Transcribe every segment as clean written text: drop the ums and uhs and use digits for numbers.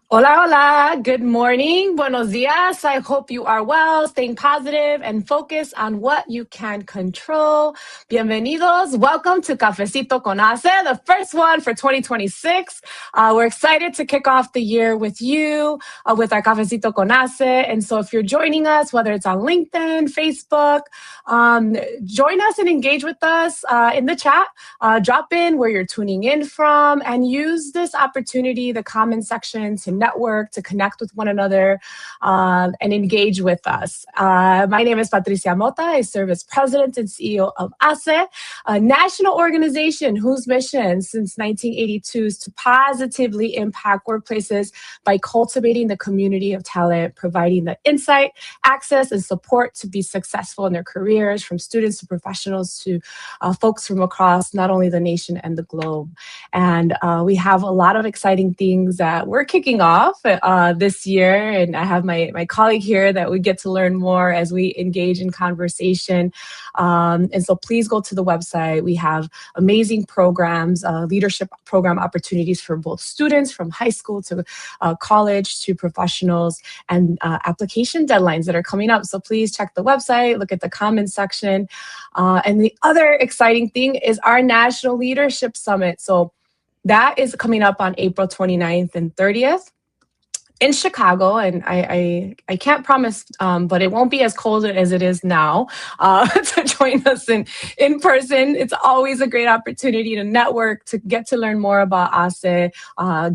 Hola, hola. Good morning. Buenos dias. I hope you are well, staying positive and focused on what you can control. Bienvenidos. Welcome to Cafecito con HACE, the first one for 2026. We're excited to kick off the year with you, with our Cafecito con HACE. And so if you're joining us, whether it's on LinkedIn, Facebook, join us and engage with us in the chat. Drop in where you're tuning in from and use this opportunity, the comment section, to network, to connect with one another, and engage with us. My name is Patricia Mota. I serve as president and CEO of HACE, a national organization whose mission since 1982 is to positively impact workplaces by cultivating the community of talent, providing the insight, access, and support to be successful in their careers, from students to professionals to folks from across not only the nation and the globe. And we have a lot of exciting things that we're kicking off this year. And I have my colleague here that we get to learn more as we engage in conversation. And so please go to the website. We have amazing programs, leadership program opportunities for both students from high school to college to professionals, and application deadlines that are coming up. So please check the website, look at the comments section. And the other exciting thing is our National Leadership Summit. So that is coming up on April 29th and 30th. In Chicago, and I can't promise, but it won't be as cold as it is now to join us in person. It's always a great opportunity to network, to get to learn more about HACE,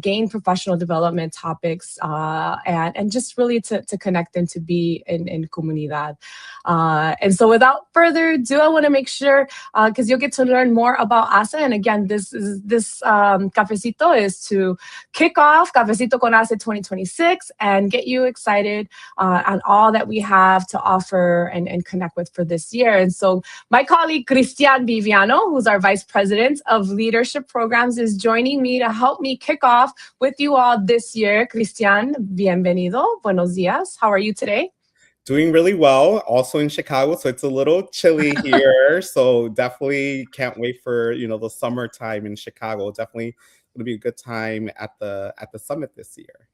gain professional development topics, and just really to connect and to be in comunidad. And so without further ado, I want to make sure, because you'll get to learn more about HACE. And again, this Cafecito is to kick off Cafecito con HACE 2026 and get you excited on all that we have to offer and connect with for this year. And so my colleague, Cristian Biviano, who's our Vice President of Leadership Programs, is joining me to help me kick off with you all this year. Cristian, bienvenido. Buenos dias. How are you today? Doing really well, also in Chicago, so it's a little chilly here. So definitely can't wait for the summertime in Chicago. Definitely gonna be a good time at the summit this year.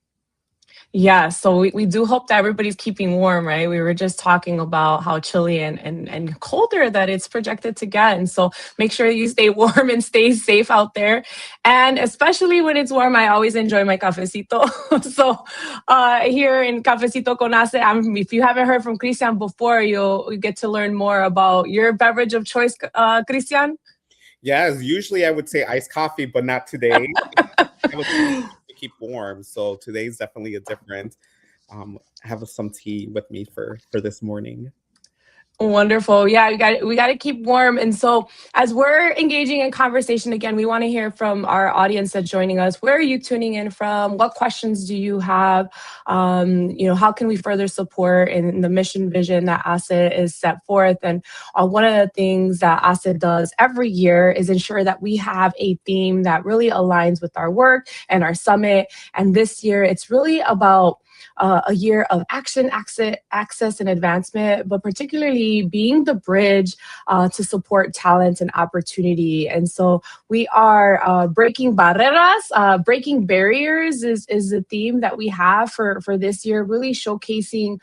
Yeah, so we do hope that everybody's keeping warm, right? We were just talking about how chilly and colder that it's projected to get. And so make sure you stay warm and stay safe out there. And especially when it's warm, I always enjoy my cafecito. So here in Cafecito con HACE, if you haven't heard from Cristian before, you'll get to learn more about your beverage of choice, Cristian. Yes, usually I would say iced coffee, but not today. To keep warm, so today's definitely a different. Have some tea with me for this morning. Wonderful. Yeah, we got to keep warm. And so as we're engaging in conversation, again, we want to hear from our audience that's joining us. Where are you tuning in from? What questions do you have? How can we further support in the mission vision that HACE is set forth? And one of the things that HACE does every year is ensure that we have a theme that really aligns with our work and our summit. And this year, it's really about a year of action, access, and advancement, but particularly being the bridge to support talent and opportunity. And so we are breaking barreras, breaking barriers is the theme that we have for this year, really showcasing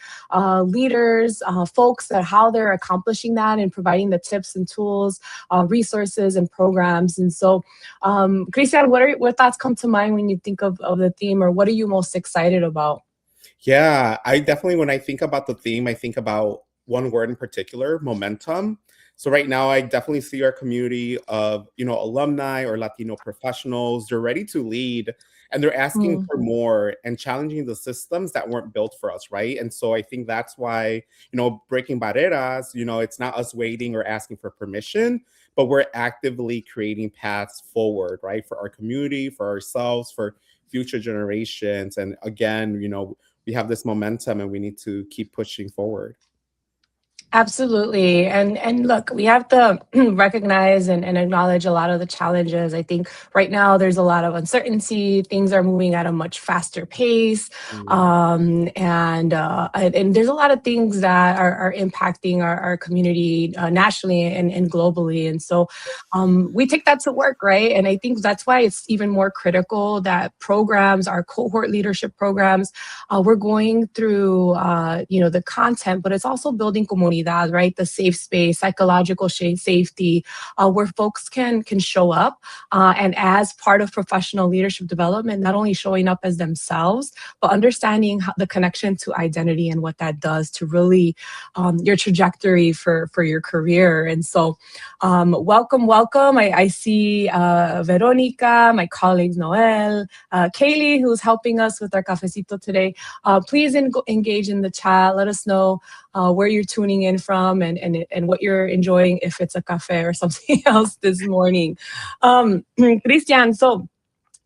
leaders, folks, that how they're accomplishing that and providing the tips and tools, resources, and programs. And so, Cristian, what thoughts come to mind when you think of the theme, or what are you most excited about? Yeah, I definitely, when I think about the theme, I think about one word in particular, momentum. So right now, I definitely see our community of, alumni or Latino professionals. They're ready to lead, and they're asking for more and challenging the systems that weren't built for us, right? And so I think that's why, breaking barreras, it's not us waiting or asking for permission, but we're actively creating paths forward, right? For our community, for ourselves, for future generations. And again, we have this momentum and we need to keep pushing forward. Absolutely. And look, we have to recognize and acknowledge a lot of the challenges. I think right now there's a lot of uncertainty. Things are moving at a much faster pace. Mm. And there's a lot of things that are impacting our community nationally and globally. And so we take that to work, right? And I think that's why it's even more critical that programs, our cohort leadership programs, we're going through, the content, but it's also building comunidad, right? The safe space, psychological safety, where folks can show up and as part of professional leadership development, not only showing up as themselves, but understanding the connection to identity and what that does to really your trajectory for your career. And so, welcome. I see Veronica, my colleagues Noel, Kaylee, who's helping us with our cafecito today. Please engage in the chat. Let us know where you're tuning in from and what you're enjoying, if it's a cafe or something else this morning. Cristian, so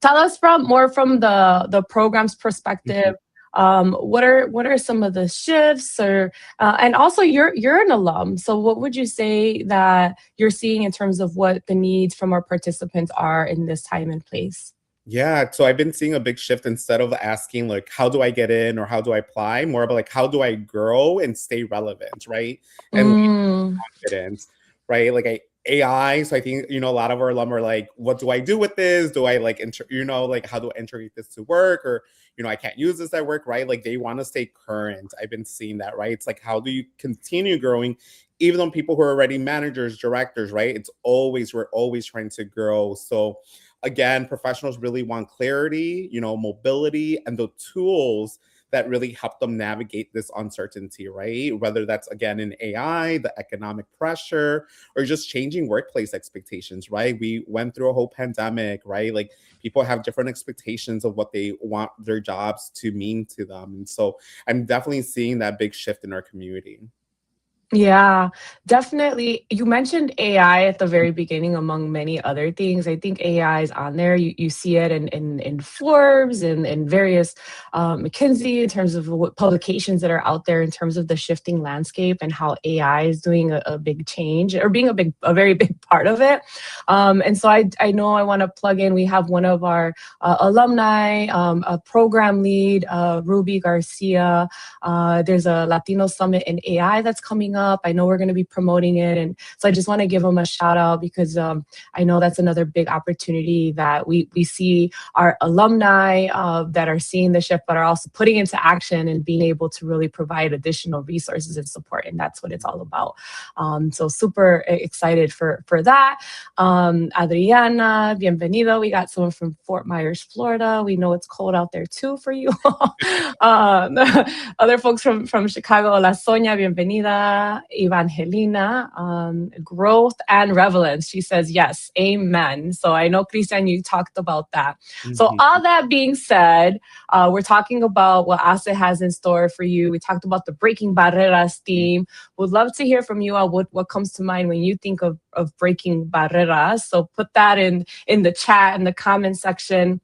tell us from the program's perspective. What are some of the shifts, or and also you're an alum, so what would you say that you're seeing in terms of what the needs from our participants are in this time and place? Yeah, so I've been seeing a big shift. Instead of asking like how do I get in or how do I apply, more about like how do I grow and stay relevant, right? And lead Mm, confidence, right? Like AI. So I think a lot of our alum are like, what do I do with this? Do I like like how do I integrate this to work? Or I can't use this at work, right? Like they want to stay current. I've been seeing that, right? It's like how do you continue growing? Even on people who are already managers, directors, right? We're always trying to grow. So again, professionals really want clarity, mobility, and the tools that really help them navigate this uncertainty, right? Whether that's again in AI, the economic pressure, or just changing workplace expectations, right? We went through a whole pandemic, right? Like people have different expectations of what they want their jobs to mean to them. And so I'm definitely seeing that big shift in our community. yeah, definitely. You mentioned AI at the very beginning, among many other things. I think AI is on there. You see it in Forbes and in various McKinsey in terms of what publications that are out there in terms of the shifting landscape and how AI is doing a big change or being a very big part of it. And so I know I want to plug in. We have one of our alumni, a program lead, Ruby Garcia. There's a Latino Summit in AI that's coming up. I know we're going to be promoting it. And so I just want to give them a shout out because I know that's another big opportunity that we see our alumni that are seeing the shift, but are also putting into action and being able to really provide additional resources and support. And that's what it's all about. So super excited for that. Adriana, bienvenido. We got someone from Fort Myers, Florida. We know it's cold out there too for you. Other folks from Chicago, La Sonia, bienvenida. Evangelina, growth and relevance. She says, yes, amen. So I know, Cristian, you talked about that. So Mhm. all that being said, we're talking about what HACE has in store for you. We talked about the Breaking Barreras theme. Would love to hear from you on what comes to mind when you think of breaking barreras. So put that in the chat, in the comment section.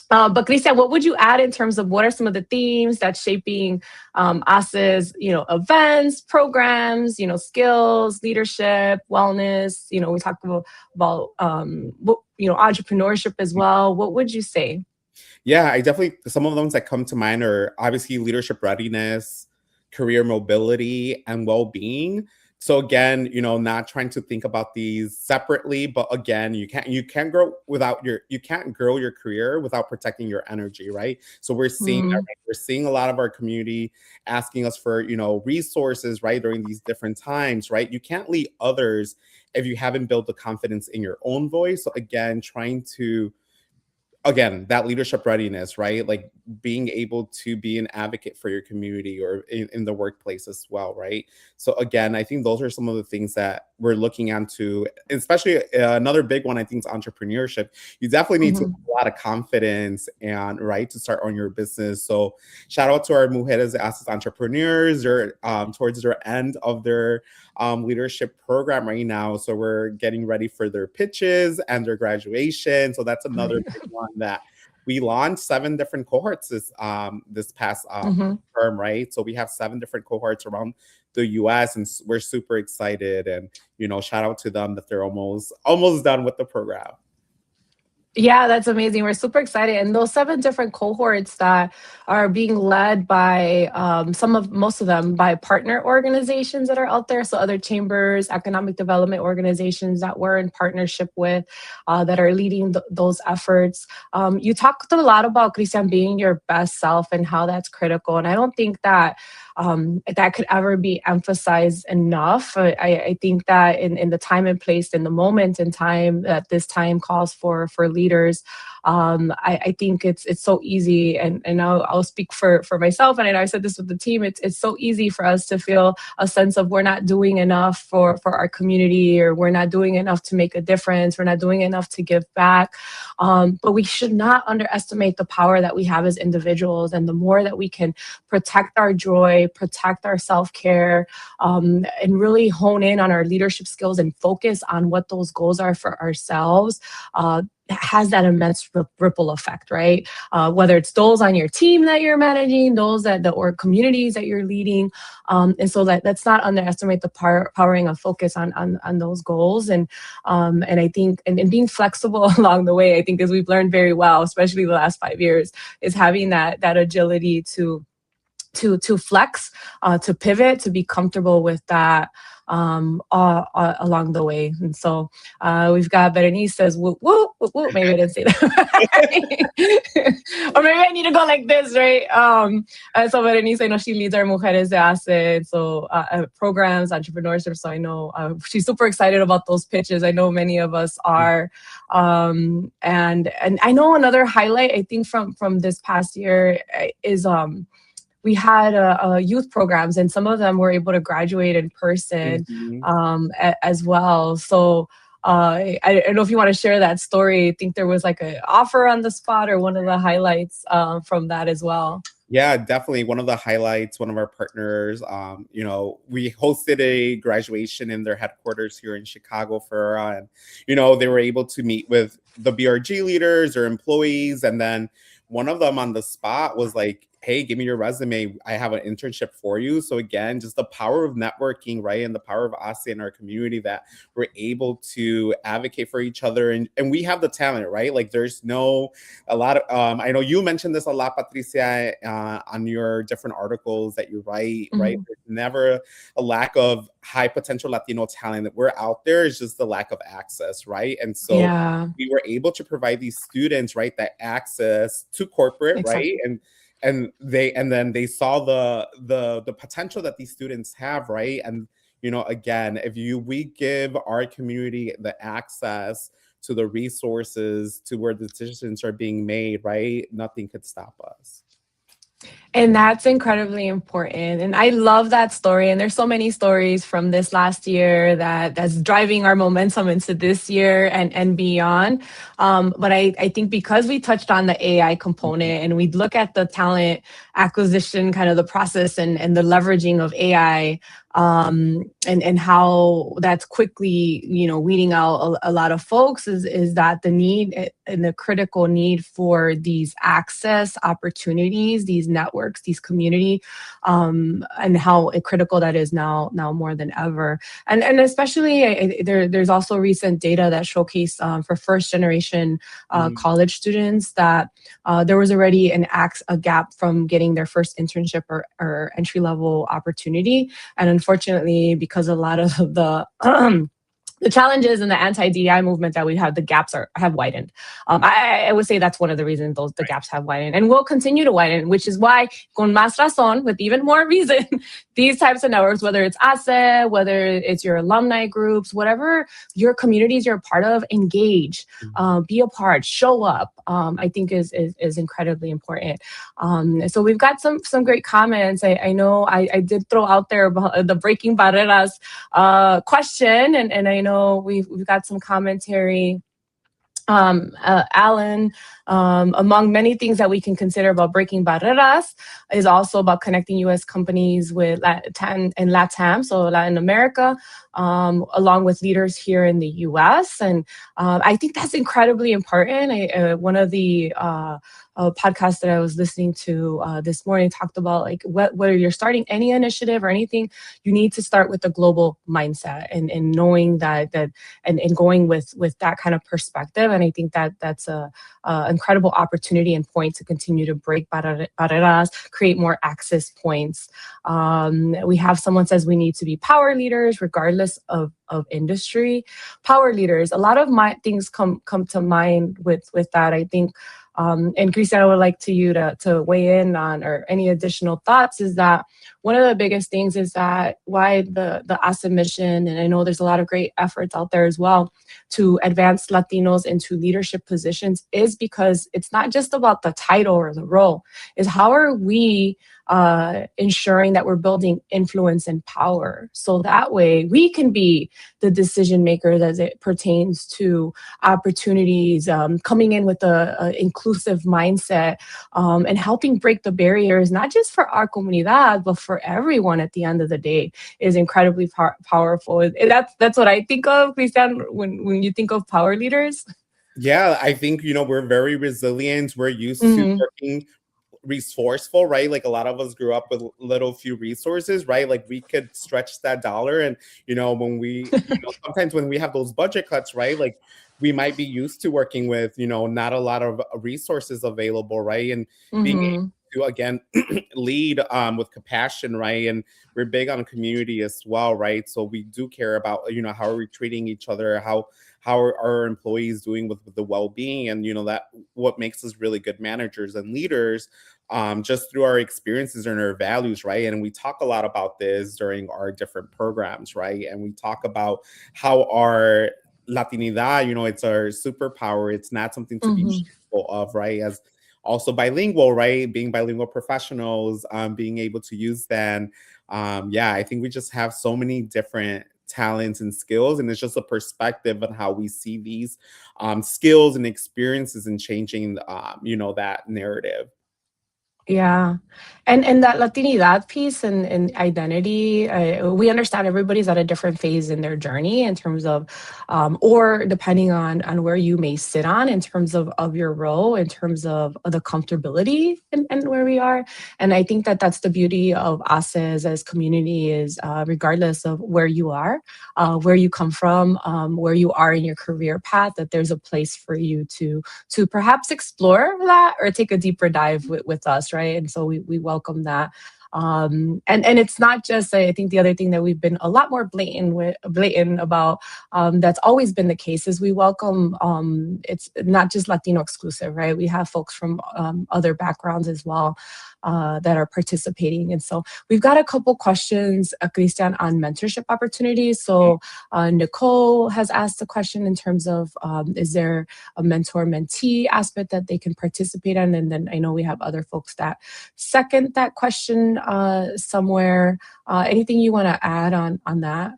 But Cristian, what would you add in terms of what are some of the themes that's shaping ASE's, events, programs, skills, leadership, wellness? We talked about entrepreneurship as well. What would you say? Yeah, I definitely, some of those that come to mind are obviously leadership readiness, career mobility, and well-being. So again, not trying to think about these separately, but again, you can't grow your career without protecting your energy, right? So we're seeing that, Mm, right? We're seeing a lot of our community asking us for, resources, right, during these different times, right? You can't lead others if you haven't built the confidence in your own voice. So again, trying to again, that leadership readiness, right? Like being able to be an advocate for your community or in the workplace as well, right? So again, I think those are some of the things that we're looking into, especially another big one, I think, is entrepreneurship. You definitely need to mhm. have a lot of confidence and right to start on your business. So shout out to our mujeres as entrepreneurs. They're towards their end of their leadership program right now. So we're getting ready for their pitches and their graduation. So that's another Right. big one that we launched 7 different cohorts this past Mhm. term, right? So we have 7 different cohorts around the US, and we're super excited. And, you know, shout out to them that they're almost done with the program. Yeah, that's amazing. We're super excited. And those 7 different cohorts that are being led by most of them by partner organizations that are out there. So other chambers, economic development organizations that we're in partnership with that are leading those efforts. You talked a lot about, Cristian, being your best self and how that's critical. And I don't think that that could ever be emphasized enough. I think that in the time and place, in the moment in time that this time calls for leaders, I think it's so easy, and I'll speak for myself, and I said this with the team. It's so easy for us to feel a sense of we're not doing enough for our community, or we're not doing enough to make a difference. We're not doing enough to give back. But we should not underestimate the power that we have as individuals, and the more that we can protect our joy, protect our self-care, and really hone in on our leadership skills and focus on what those goals are for ourselves, has that immense ripple effect, right? Whether it's those on your team that you're managing, those or communities that you're leading. And so let's not underestimate the powering of focus on those goals. And I think, and being flexible along the way, I think, as we've learned very well, especially the last 5 years, is having that agility to flex, to pivot, to be comfortable with that along the way. And so we've got Berenice says, whoop, whoop, whoop, whoop. Maybe I didn't say that. Or maybe I need to go like this, right? So Berenice, I know she leads our Mujeres de HACE, so programs, entrepreneurship. So I know she's super excited about those pitches. I know many of us are. And I know another highlight, I think, from this past year is we had youth programs, and some of them were able to graduate in person as well. So I don't know if you want to share that story. I think there was like an offer on the spot, or one of the highlights from that as well. Yeah, definitely. One of the highlights, one of our partners, you know, we hosted a graduation in their headquarters here in Chicago and, you know, they were able to meet with the BRG leaders or employees. And then one of them on the spot was like, hey, give me your resume. I have an internship for you. So again, just the power of networking, right? And the power of HACE in our community, that we're able to advocate for each other. And we have the talent, right? Like there's a lot of, I know you mentioned this a lot, Patricia, on your different articles that you write, right? There's never a lack of high potential Latino talent that we're out there. It's just the lack of access, right? And so we were able to provide these students, right, that access to corporate, right? And then they saw the potential that these students have, right? And, you know, again, we give our community the access to the resources to where the decisions are being made, right? Nothing could stop us. And that's incredibly important. And I love that story. And there's so many stories from this last year that's driving our momentum into this year and beyond. But I think because we touched on the AI component, and we look at the talent acquisition, kind of the process and the leveraging of AI, and how that's quickly, you know, weeding out a lot of folks, is that the need and the critical need for these access opportunities, these networks, these community, and how critical that is now more than ever. And especially there's also recent data that showcased for first generation college students that there was already a gap from getting their first internship or entry level opportunity. And unfortunately, because a lot of the challenges in the anti-DEI movement that we have, the gaps have widened. I would say that's one of the reasons the gaps have widened, and will continue to widen, which is why, con más razón, with even more reason, these types of networks, whether it's HACE, whether it's your alumni groups, whatever your communities you're a part of, engage, be a part, show up, I think is incredibly important. So we've got some great comments. I know I did throw out there the Breaking Barreras question, and I know we've got some commentary Alan, among many things that we can consider about breaking barreras, is also about connecting U.S. companies with Latin and LATAM, so Latin America, along with leaders here in the U.S. And I think that's incredibly important. One of the podcasts that I was listening to this morning talked about like whether you're starting any initiative or anything, you need to start with a global mindset and knowing that and going with that kind of perspective. And I think that's a incredible opportunity and point to continue to break barreras, create more access points. We have someone says we need to be power leaders regardless of industry. Power leaders, a lot of my things come to mind with that. I think and Cristian, I would like you to weigh in on or any additional thoughts, is that one of the biggest things is that why the HACE mission, and I know there's a lot of great efforts out there as well to advance Latinos into leadership positions, is because it's not just about the title or the role, is how are we ensuring that we're building influence and power so that way we can be the decision makers as it pertains to opportunities, coming in with a inclusive mindset, and helping break the barriers, not just for our comunidad, but for everyone at the end of the day, is incredibly powerful. And that's what I think of, Cristian, when you think of power leaders. Yeah, I think, we're very resilient. We're used to working resourceful, right? Like a lot of us grew up with little few resources, right? Like we could stretch that dollar. And, when we, sometimes when we have those budget cuts, right? Like we might be used to working with, not a lot of resources available, right? And being able to, again, lead with compassion, right? And we're big on community as well, right? So we do care about, how are we treating each other? How are our employees doing with the well-being? And, that what makes us really good managers and leaders, just through our experiences and our values, right? And we talk a lot about this during our different programs, right? And we talk about how our Latinidad, it's our superpower. It's not something to be shameful of, right? As also bilingual, right? Being bilingual professionals, being able to use them. I think we just have so many different talents and skills, and it's just a perspective on how we see these skills and experiences and changing that narrative. Yeah. And that Latinidad piece and identity, we understand everybody's at a different phase in their journey in terms of, or depending on where you may sit on in terms of your role, in terms of the comfortability and where we are. And I think that's the beauty of us as community is, regardless of where you are, where you come from, where you are in your career path, that there's a place for you to perhaps explore that or take a deeper dive with us, right? And so we welcome that. And it's not just, I think the other thing that we've been a lot more blatant about, that's always been the case, is we welcome, it's not just Latino exclusive, right? We have folks from other backgrounds as well that are participating. And so we've got a couple questions, Cristian, on mentorship opportunities. So Nicole has asked a question in terms of, is there a mentor-mentee aspect that they can participate in? And then I know we have other folks that second that question somewhere. Anything you want to add on that?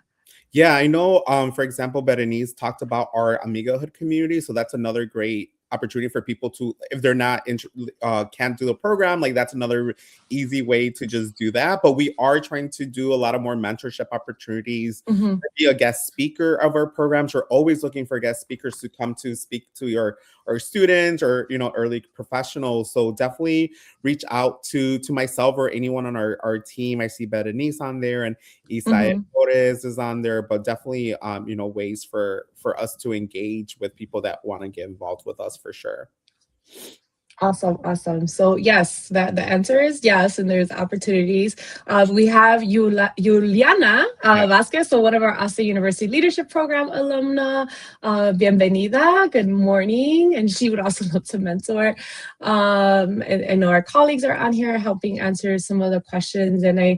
Yeah, I know, for example, Berenice talked about our amigahood community. So that's another great opportunity for people to, if they're not can't do the program, like that's another easy way to just do that. But we are trying to do a lot of more mentorship opportunities, be a guest speaker of our programs. We're always looking for guest speakers to come to speak to our students or early professionals. So definitely reach out to myself or anyone on our team. I see Berenice on there and Isaiah Torres is on there, but definitely ways for us to engage with people that want to get involved with us for sure. Awesome. So yes, the answer is yes, and there's opportunities. We have Juliana Vasquez, so one of our HACE University Leadership Program alumna. Bienvenida, good morning, and she would also love to mentor. And I know our colleagues are on here helping answer some of the questions, and I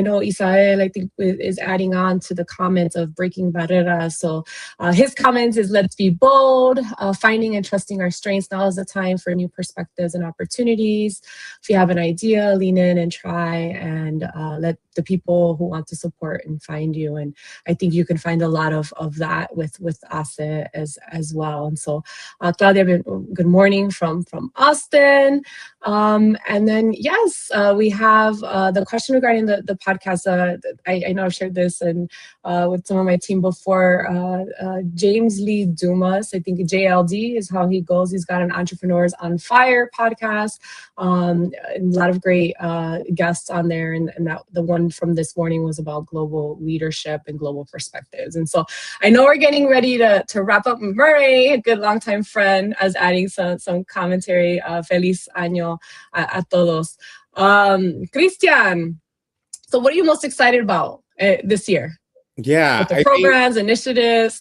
know Isael, I think, is adding on to the comments of breaking barreras. So his comments is, let's be bold, finding and trusting our strengths. Now is the time for new perspectives perspectives and opportunities. If you have an idea, lean in and try, and let the people who want to support and find you. And I think you can find a lot of that with HACE as well. And so, Claudia, good morning from Austin. And then, yes, we have the question regarding the podcast. I know I've shared this and with some of my team before. James Lee Dumas, I think JLD is how he goes. He's got an Entrepreneurs on Fire podcast. And a lot of great guests on there. And that the one from this morning was about global leadership and global perspectives. And so I know we're getting ready to wrap up. Murray, a good longtime friend, as adding some commentary. Feliz año a todos. Cristian, so what are you most excited about this year? Yeah, with the programs, initiatives.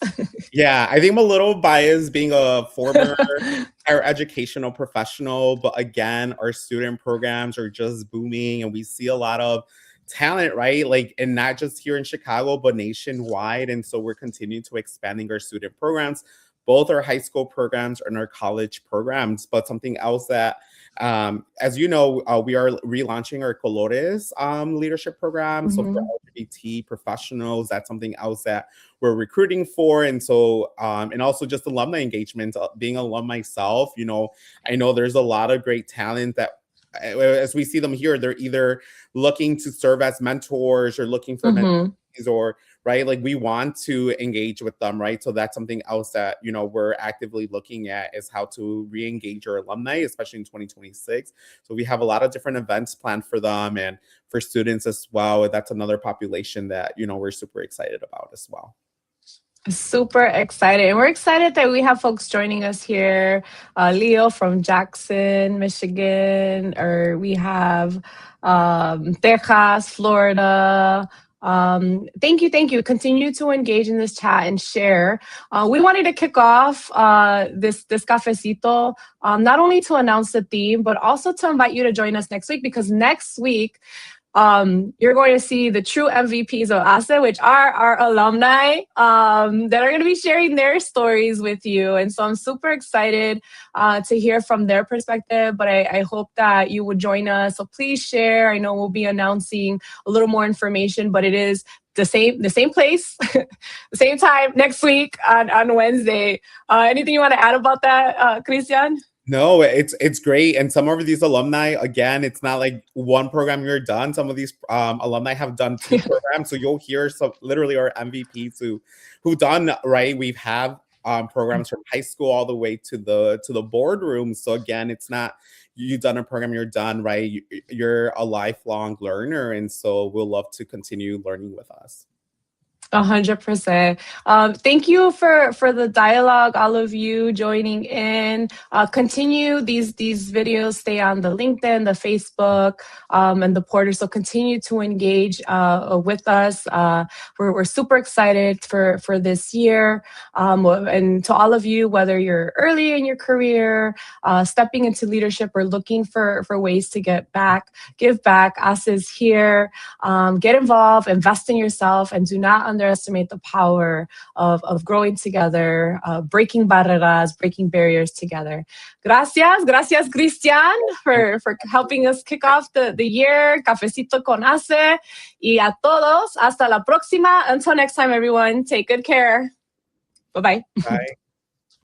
Yeah, I think I'm a little biased being a former higher educational professional, but again, our student programs are just booming and we see a lot of talent, right? Like, and not just here in Chicago, but nationwide. And so we're continuing to expanding our student programs, both our high school programs and our college programs. But something else that, as you know, we are relaunching our Colores leadership program. So for LGBT professionals, that's something else that we're recruiting for. And so, and also just alumni engagement, being an alum myself, you know, I know there's a lot of great talent that, as we see them here, they're either looking to serve as mentors or looking for mentees, or right, like we want to engage with them, right? So that's something else that, you know, we're actively looking at, is how to re-engage our alumni, especially in 2026. So we have a lot of different events planned for them and for students as well. That's another population that, you know, we're super excited about as well. Super excited. And we're excited that we have folks joining us here. Leo from Jackson, Michigan, or we have Texas, Florida. Thank you. Continue to engage in this chat and share. We wanted to kick off this cafecito, not only to announce the theme, but also to invite you to join us next week, because next week, you're going to see the true MVPs of HACE, which are our alumni that are going to be sharing their stories with you. And so I'm super excited to hear from their perspective, but I hope that you would join us. So please share. I know we'll be announcing a little more information, but it is the same place, the same time next week on Wednesday. Anything you want to add about that, Cristian? No, it's great. And some of these alumni, again, it's not like one program you're done. Some of these alumni have done 2 programs. So you'll hear some literally our MVPs who done, right? We've have programs from high school all the way to the boardroom. So again, it's not you've done a program, you're done, right? You're a lifelong learner. And so we'll love to continue learning with us. 100%. Thank you for the dialogue, all of you joining in. Continue these videos, stay on the LinkedIn, the Facebook, and the Porter. So continue to engage with us. We're super excited for this year. And to all of you, whether you're early in your career, stepping into leadership, or looking for ways to give back, HACE is here. Get involved, invest in yourself, and do not underestimate the power of growing together, breaking barreras, breaking barriers together. Gracias, Cristian, for helping us kick off the year. Cafecito con HACE. Y a todos, hasta la próxima. Until next time, everyone, take good care. Bye-bye. Bye.